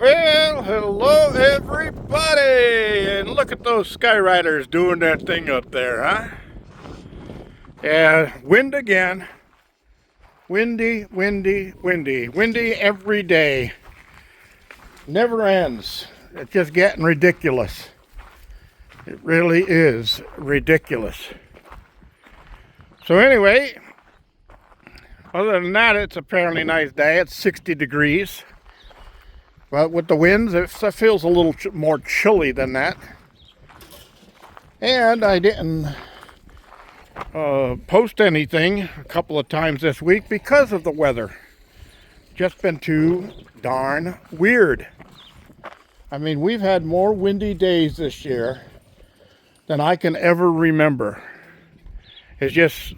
Well, hello everybody, and look at those Skyriders doing that thing up there, huh? Yeah, wind again. Windy, windy, windy. Windy every day. Never ends. It's just getting ridiculous. It really is ridiculous. So anyway, other than that, it's a fairly nice day. It's 60 degrees. But with the winds, it feels a little more chilly than that. And I didn't post anything a couple of times this week because of the weather. Just been too darn weird. I mean, we've had more windy days this year than I can ever remember. It's just,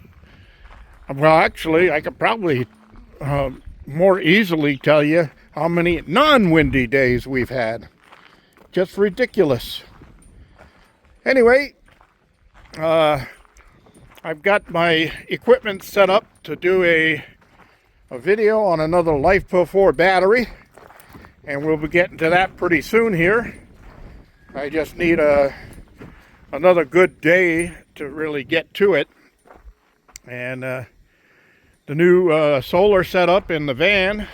well, actually, I could probably more easily tell you how many non-windy days we've had. Just ridiculous. Anyway, I've got my equipment set up to do a video on another LiFePro4 battery, and we'll be getting to that pretty soon here. I just need another good day to really get to it. And the new solar setup in the van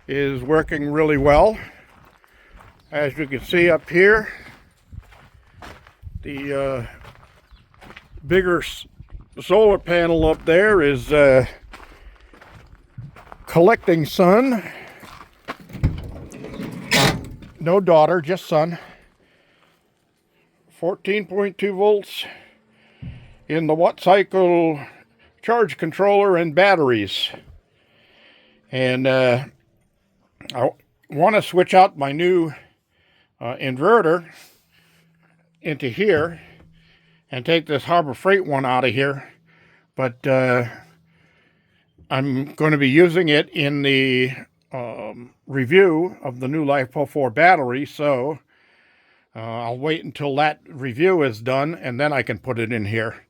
is working really well. As you can see up here, the bigger solar panel up there is collecting sun. No daughter, just sun. 14.2 volts in the watt cycle charge controller and batteries. And I want to switch out my new inverter into here and take this Harbor Freight one out of here, but I'm going to be using it in the review of the new LiFePro4 battery, so I'll wait until that review is done and then I can put it in here.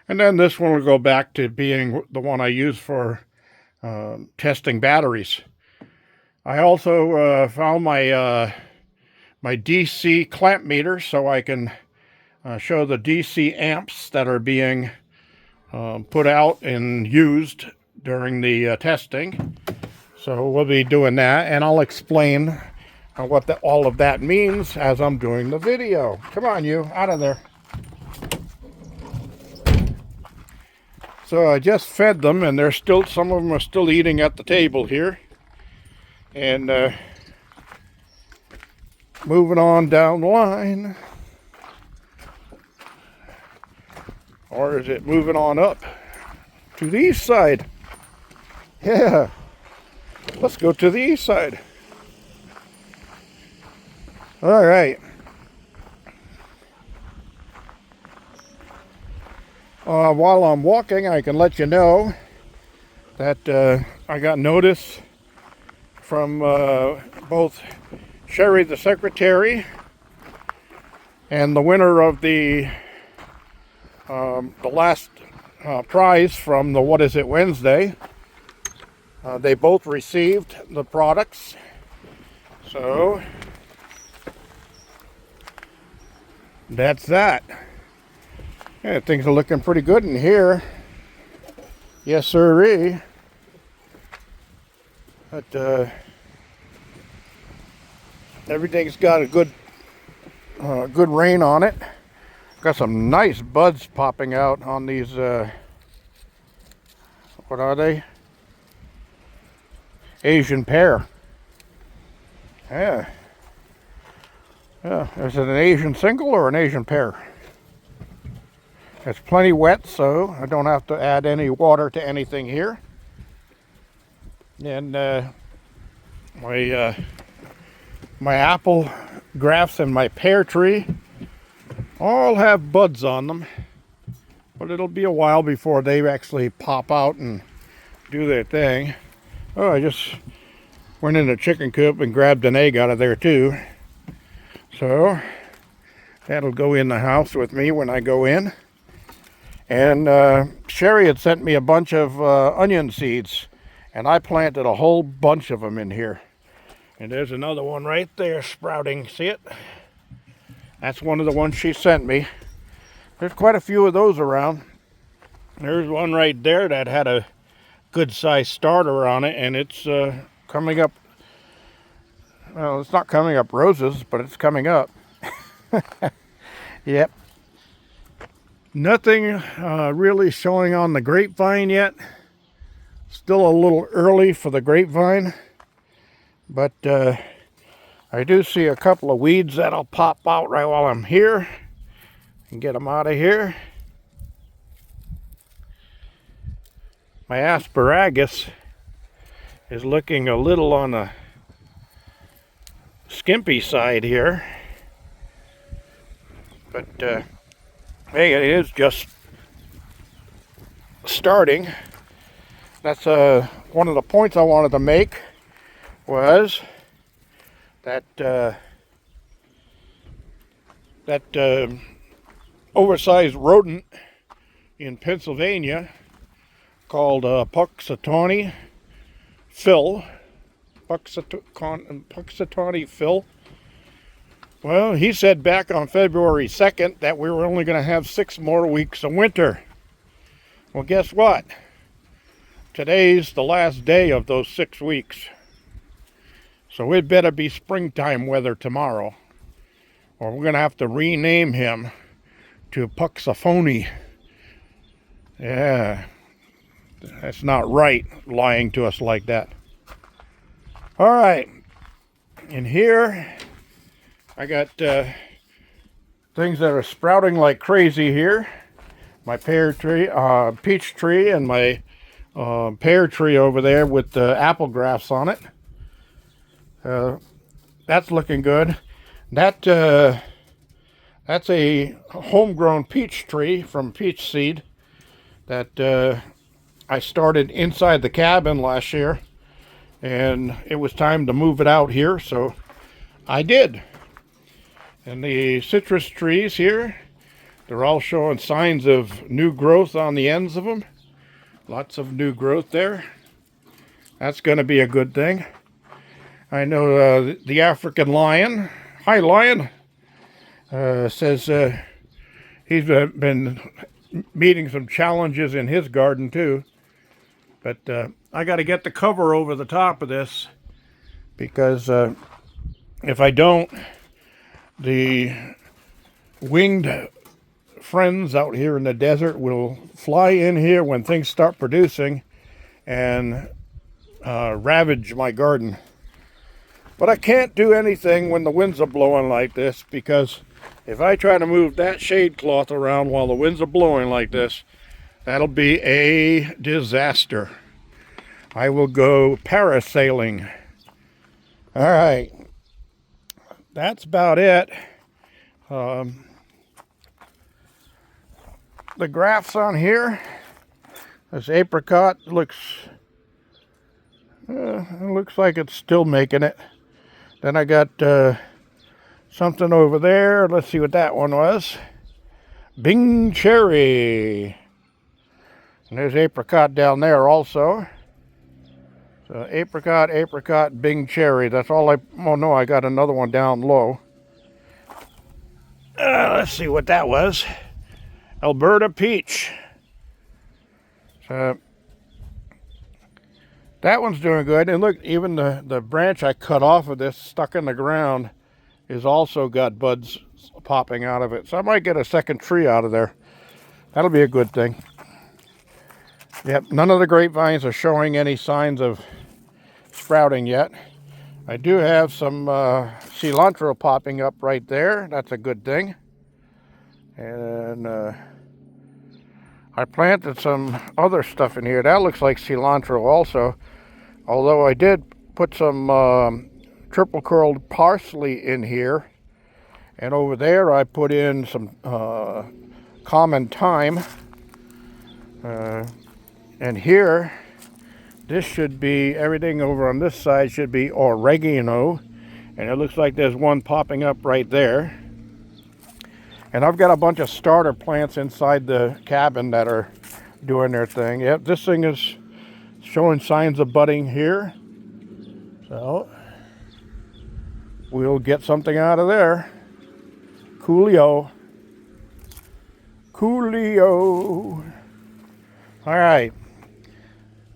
And then this one will go back to being the one I use for testing batteries. I also found my my DC clamp meter, so I can show the DC amps that are being put out and used during the testing. So we'll be doing that, and I'll explain what all of that means as I'm doing the video. Come on, you, out of there. So I just fed them, and they're still, some of them are still eating at the table here. And moving on down the line. Or is it moving on up to the east side? Yeah. Let's go to the east side. All right. While I'm walking, I can let you know that I got notice from both Sherry, the secretary, and the winner of the last prize from the What Is It Wednesday. They both received the products. So that's that. Yeah, things are looking pretty good in here. Yes, sirree. But everything's got a good rain on it. Got some nice buds popping out on these. What are they? Asian pear. Yeah. Yeah. Is it an Asian single or an Asian pear? It's plenty wet, so I don't have to add any water to anything here. And my apple grafts and my pear tree all have buds on them, but it'll be a while before they actually pop out and do their thing. Oh, I just went in the chicken coop and grabbed an egg out of there too. So that'll go in the house with me when I go in. And Sherry had sent me a bunch of onion seeds, and I planted a whole bunch of them in here. And there's another one right there sprouting. See it? That's one of the ones she sent me. There's quite a few of those around. There's one right there that had a good sized starter on it, and it's coming up. Well, it's not coming up roses, but it's coming up. Yep. Nothing really showing on the grapevine yet. Still a little early for the grapevine, but I do see a couple of weeds that'll pop out right while I'm here and get them out of here. My asparagus is looking a little on the skimpy side here, but hey, it is just starting. That's one of the points I wanted to make, was that oversized rodent in Pennsylvania called Punxsutawney Phil. Punxsutawney Phil. Well, he said back on February 2nd that we were only going to have 6 more weeks of winter. Well, guess what? Today's the last day of those 6 weeks. So it better be springtime weather tomorrow, or we're going to have to rename him to Punxsutawney. Yeah, that's not right, lying to us like that. All right, in here, I got things that are sprouting like crazy here. My pear tree, peach tree, and my pear tree over there with the apple grafts on it. That's looking good. That's a homegrown peach tree from peach seed that I started inside the cabin last year, and it was time to move it out here, so I did. And the citrus trees here, they're all showing signs of new growth on the ends of them. Lots of new growth there. That's going to be a good thing. I know the African lion, hi lion, says he's been meeting some challenges in his garden too. But I got to get the cover over the top of this, because if I don't, the winged friends out here in the desert will fly in here when things start producing and ravage my garden. But I can't do anything when the winds are blowing like this, because if I try to move that shade cloth around while the winds are blowing like this, that'll be a disaster. I will go parasailing. All right, that's about it. The grafts on here, this apricot looks like it's still making it. Then I got something over there. Let's see what that one was. Bing cherry. And there's apricot down there also. So apricot, Bing cherry. That's all oh no, I got another one down low. Let's see what that was. Alberta peach. So that one's doing good. And look, even the branch I cut off of this, stuck in the ground, is also got buds popping out of it. So I might get a second tree out of there. That'll be a good thing. Yep, none of the grapevines are showing any signs of sprouting yet. I do have some cilantro popping up right there. That's a good thing. And I planted some other stuff in here. That looks like cilantro also. Although I did put some triple curled parsley in here. And over there I put in some common thyme. And here, this should be, everything over on this side should be oregano. And it looks like there's one popping up right there. And I've got a bunch of starter plants inside the cabin that are doing their thing. Yep, this thing is showing signs of budding here. So, we'll get something out of there. Coolio. Coolio. All right.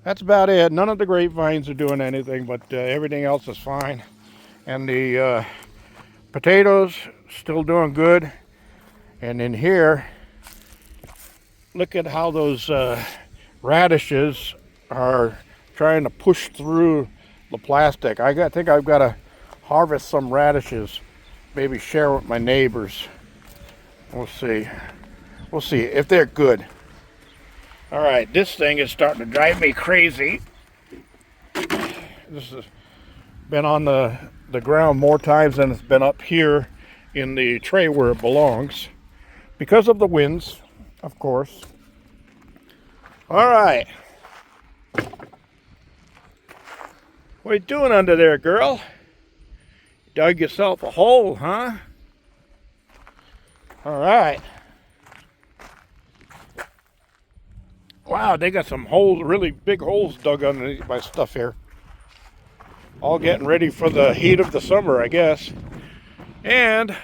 That's about it. None of the grapevines are doing anything, but everything else is fine. And the potatoes still doing good. And in here, look at how those radishes are trying to push through the plastic. I think I've got to harvest some radishes, maybe share with my neighbors. We'll see. We'll see if they're good. All right, this thing is starting to drive me crazy. This has been on the ground more times than it's been up here in the tray where it belongs, because of the winds, of course. All right. What are you doing under there, girl? Dug yourself a hole, huh? All right. Wow, they got some holes, really big holes dug underneath my stuff here. All getting ready for the heat of the summer, I guess. And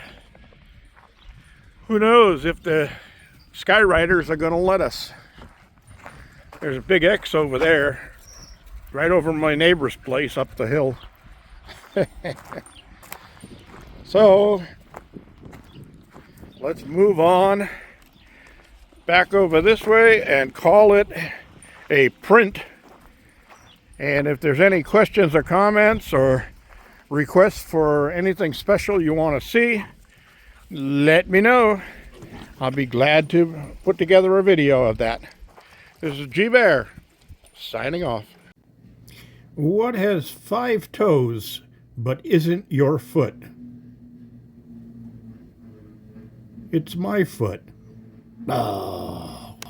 who knows if the Skyriders are going to let us. There's a big X over there, right over my neighbor's place up the hill. So, let's move on back over this way and call it a print. And if there's any questions or comments or requests for anything special you want to see, let me know. I'll be glad to put together a video of that. This is G-Bear, signing off. What has 5 toes but isn't your foot? It's my foot. Ah.